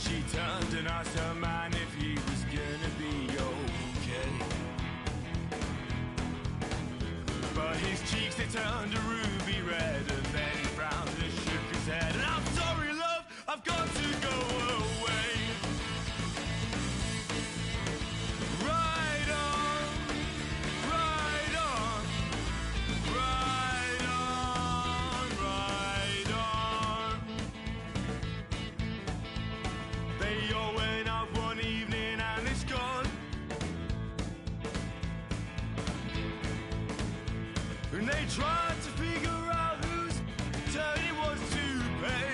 She turned and asked her man if he was gonna be okay. But his cheeks, they turned a ruby red, and then he frowned and shook his head. And I'm sorry, love, I've got to go away. Ride on, ride on, ride on, ride on. They all went out one evening and it's gone. And they tried to figure out whose turn it was to pay.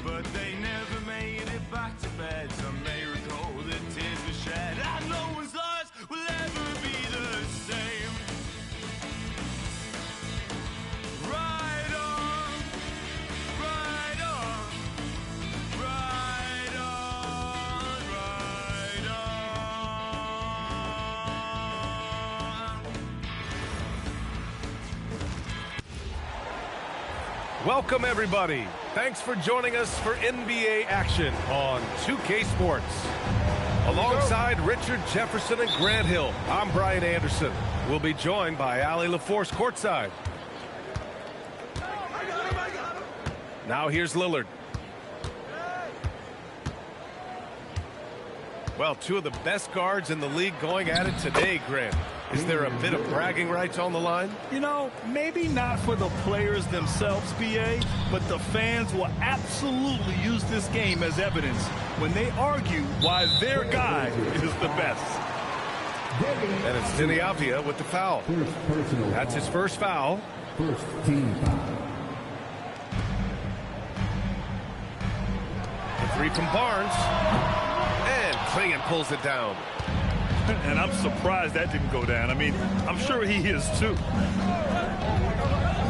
But they never made it back to bed. Some may recall that tears were shed, and no one's lives will ever be the same. Ride on, ride on, ride on, ride on. Welcome, everybody. Thanks for joining us for NBA action on 2K Sports. Alongside Richard Jefferson and Grant Hill, I'm Brian Anderson. We'll be joined by Allie LaForce courtside. Now here's Lillard. Well, two of the best guards in the league going at it today, Grant. Is there a bit of bragging rights on the line? You know, maybe not for the players themselves, BA, but the fans will absolutely use this game as evidence when they argue why their guy is the best. And it's Deni Avdija with the foul. That's his first foul. First team foul. The three from Barnes. And Clingan pulls it down. And I'm surprised that didn't go down. I mean, I'm sure he is too.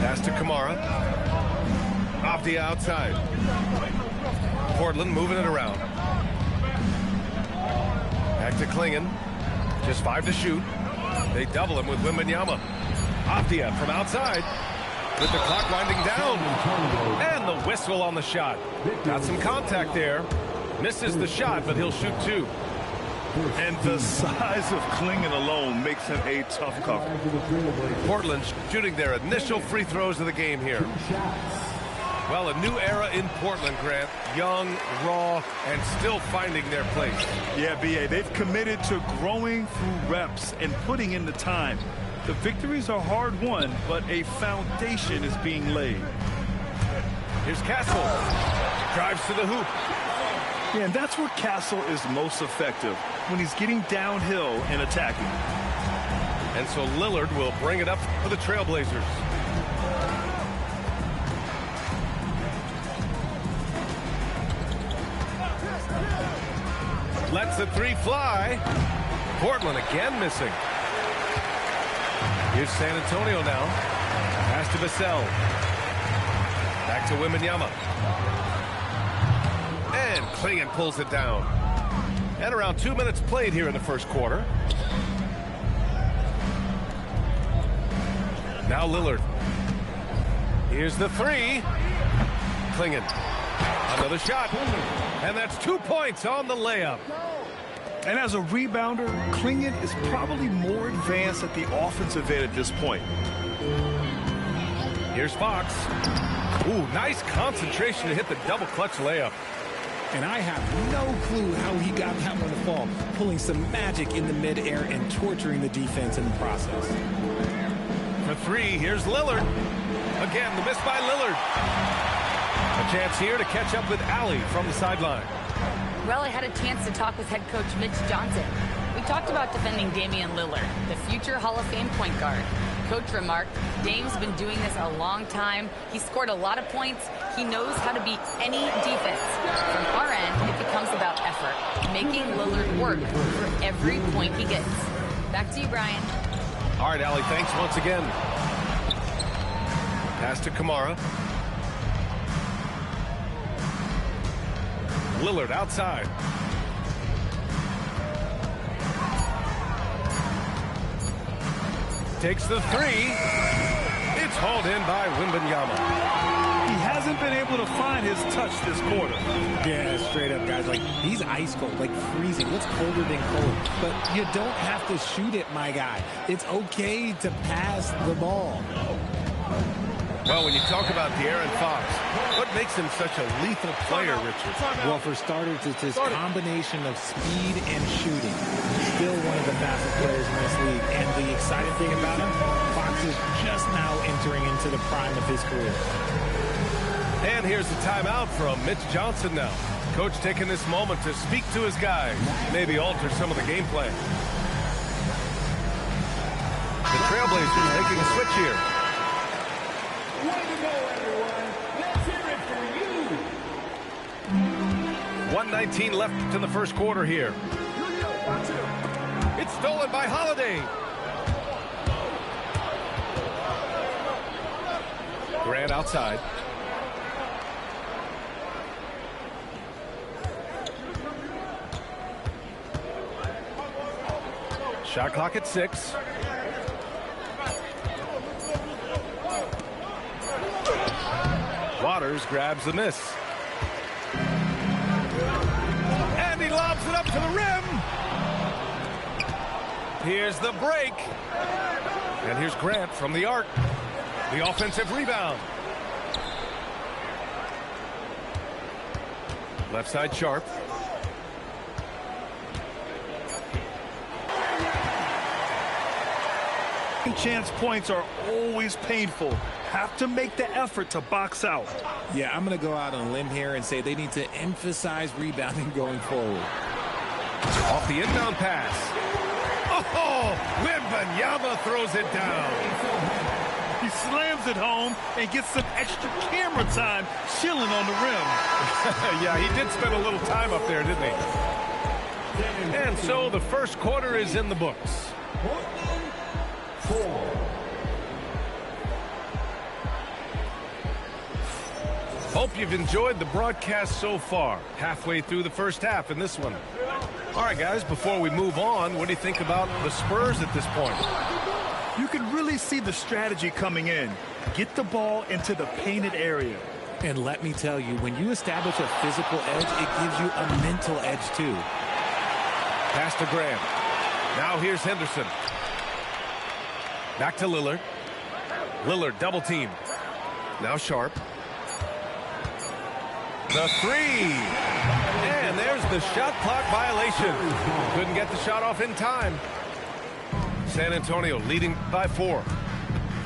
Pass to Kamara. Avdija outside. Portland moving it around. Back to Clingan. Just 5 to shoot. They double him with Wembanyama. Avdija from outside. With the clock winding down. And the whistle on the shot. Got some contact there. Misses the shot, but he'll shoot 2. And the size of Clingan alone makes him a tough cover. Portland shooting their initial free throws of the game here. Well, a new era in Portland, Grant. Young, raw, and still finding their place. Yeah, BA, they've committed to growing through reps and putting in the time. The victories are hard won, but a foundation is being laid. Here's Castle. Drives to the hoop. Yeah, and that's where Castle is most effective, when he's getting downhill and attacking. And so Lillard will bring it up for the Trailblazers. Lets the three fly. Portland again missing. Here's San Antonio now. Pass to Vassell. Back to Wembanyama. And Clingan pulls it down. And around 2 minutes played here in the first quarter. Now Lillard. Here's the three. Clingan. Another shot. And that's 2 points on the layup. And as a rebounder, Clingan is probably more advanced at the offensive end at this point. Here's Fox. Ooh, nice concentration to hit the double clutch layup. And I have no clue how he got that one to fall, pulling some magic in the midair and torturing the defense in the process. For three, here's Lillard. Again, the miss by Lillard. A chance here to catch up with Allie from the sideline. Well, I had a chance to talk with head coach Mitch Johnson. We talked about defending Damian Lillard, the future Hall of Fame point guard. Coach remarked, Dame's been doing this a long time. He scored a lot of points. He knows how to beat any defense. From our end, it becomes about effort, making Lillard work for every point he gets. Back to you, Brian. All right, Allie, thanks once again. Pass to Kamara. Lillard outside. Takes the three. It's hauled in by Wembanyama. He hasn't been able to find his touch this quarter. Yeah, straight up, guys. Like, he's ice cold, like freezing. What's colder than cold? But you don't have to shoot it, my guy. It's okay to pass the ball. Well, when you talk about De'Aaron Fox, what makes him such a lethal player, Richard? Well, for starters, it's his combination of speed and shooting. Still one of the fastest players in this league. And the exciting thing about him, Fox is just now entering into the prime of his career. And here's the timeout from Mitch Johnson now. Coach taking this moment to speak to his guys, maybe alter some of the game plan. The Trailblazers making a switch here. Way to go, everyone. Let's hear it for you. 1:19 left in the first quarter here. It's stolen by Holiday. Grant outside. Shot clock at 6. Waters grabs the miss. And he lobs it up to the rim. Here's the break. And here's Grant from the arc. The offensive rebound. Left side Sharp. Chance points are always painful. Have to make the effort to box out. Yeah, I'm going to go out on a limb here and say they need to emphasize rebounding going forward. Off the inbound pass. Oh, Wembanyama throws it down. He slams it home and gets some extra camera time chilling on the rim. Yeah, he did spend a little time up there, didn't he? And so the first quarter is in the books. Hope you've enjoyed the broadcast so far. Halfway through the first half in this one. All right, guys, before we move on, what do you think about the Spurs at this point? You can really see the strategy coming in. Get the ball into the painted area. And let me tell you, when you establish a physical edge, it gives you a mental edge, too. Pass to Graham. Now here's Henderson. Back to Lillard. Lillard double team. Now Sharp. The three. And there's the shot clock violation. Couldn't get the shot off in time. San Antonio leading by 4.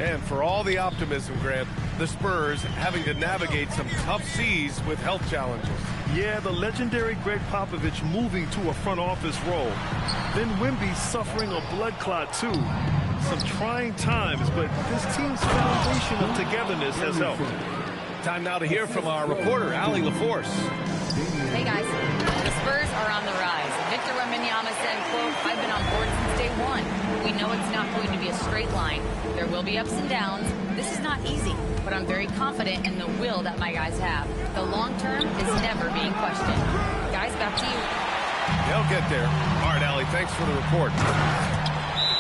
And for all the optimism, Grant, the Spurs having to navigate some tough seas with health challenges. Yeah, the legendary Greg Popovich moving to a front office role. Then Wemby suffering a blood clot, too. Some trying times, but this team's foundation of togetherness has helped. Time now to hear from our reporter, Allie LaForce. Hey, guys. The Spurs are on the rise. Victor Wembanyama said, quote, "I've been on board since day one. We know it's not going to be a straight line. There will be ups and downs. This is not easy, but I'm very confident in the will that my guys have. The long term is never being questioned." Guys, back to you. They'll get there. All right, Allie, thanks for the report.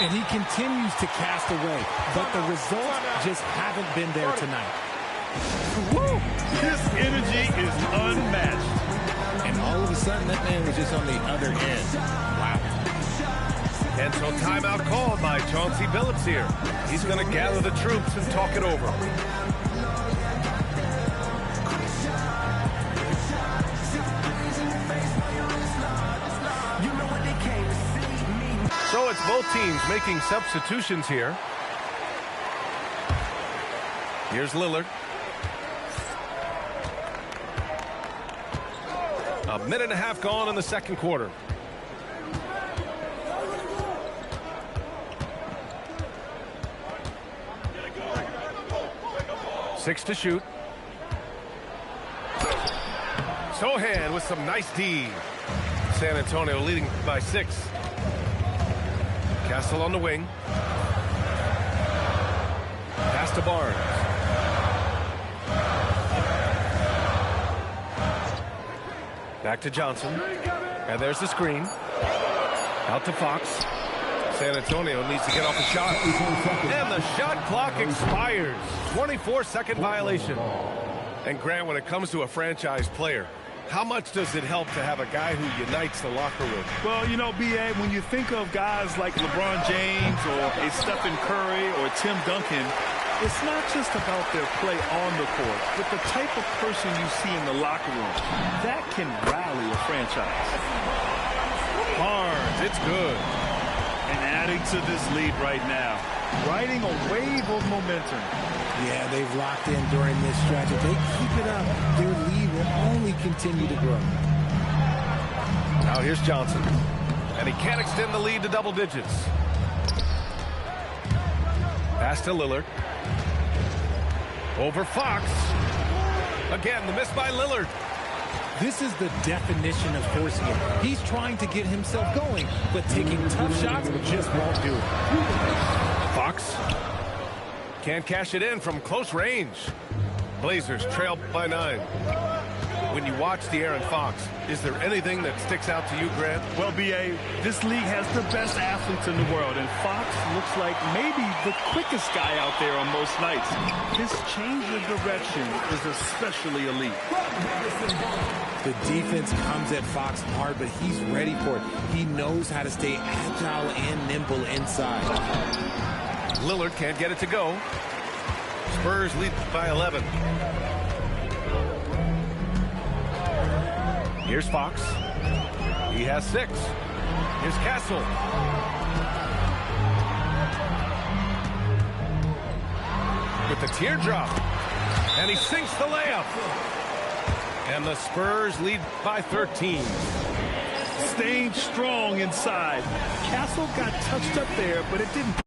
And he continues to cast away, but the results just haven't been there tonight. Woo! His energy is unmatched. And all of a sudden, that man was just on the other end. Wow. And so timeout called by Chauncey Billups here. He's going to gather the troops and talk it over. So it's both teams making substitutions here. Here's Lillard. A minute and a half gone in the second quarter. Six to shoot. Sohan with some nice D. San Antonio leading by 6. Castle on the wing. Pass to Barnes. Back to Johnson. And there's the screen. Out to Fox. San Antonio needs to get off a shot. And the shot clock expires. 24-second violation. And Grant, when it comes to a franchise player, how much does it help to have a guy who unites the locker room? Well, you know, B.A., when you think of guys like LeBron James or a Stephen Curry or Tim Duncan, it's not just about their play on the court, but the type of person you see in the locker room. That can rally a franchise. Barnes, it's good. And adding to this lead right now, riding a wave of momentum. Yeah, they've locked in during this stretch. If they keep it up, their lead will only continue to grow. Now here's Johnson. And he can't extend the lead to double digits. Pass to Lillard. Over Fox. Again, the miss by Lillard. This is the definition of forcing it. He's trying to get himself going, but taking tough shots just won't do it. Fox can't cash it in from close range. Blazers trail by 9. When you watch De'Aaron Fox, is there anything that sticks out to you, Grant? Well, B.A., this league has the best athletes in the world, and Fox looks like maybe the quickest guy out there on most nights. His change of direction is especially elite. The defense comes at Fox hard, but he's ready for it. He knows how to stay agile and nimble inside. Lillard can't get it to go. Spurs lead by 11. Here's Fox. He has 6. Here's Castle. With the teardrop. And he sinks the layup. And the Spurs lead by 13. Staying strong inside. Castle got touched up there, but it didn't